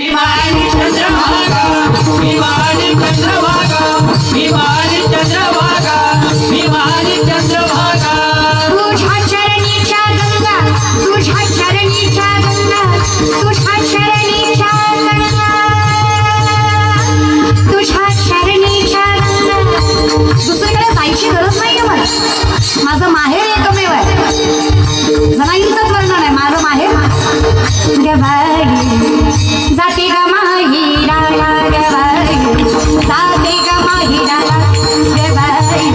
भीमानी चंद्रभागा भीमानी चंद्रभागा भीमानी चंद्रभागा भीमानी चंद्रभागा तुझ्या चरणीच्या गंगा तुझ्या चरणीच्या गंगा तुझ्या चरणीच्या गंगा तुझ्या चरणीच्या गंगा दुसरीकडे जायची गरज नाहीये मला माझं माहेर एकमेव आहे जनाईचंच वर्णन आहे माझं माहेर गबाई जाते ग माहिराला गबाई जाते ग माहिराला गबाई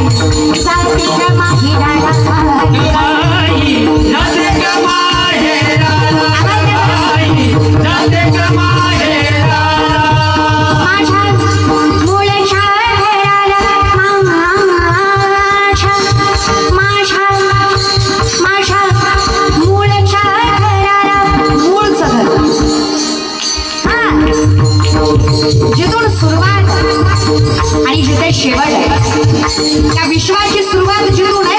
जाते ग माहिराला गबाई जाते ग माहेराला गबाई जाते ग माहेराला माझ्या मूळच्या घराला माझ्या मूळच्या घराला मूळचं घर जिथून सुरुवात आणि जिथे शेवट आहे त्या विश्वाची सुरुवात जिथून आहे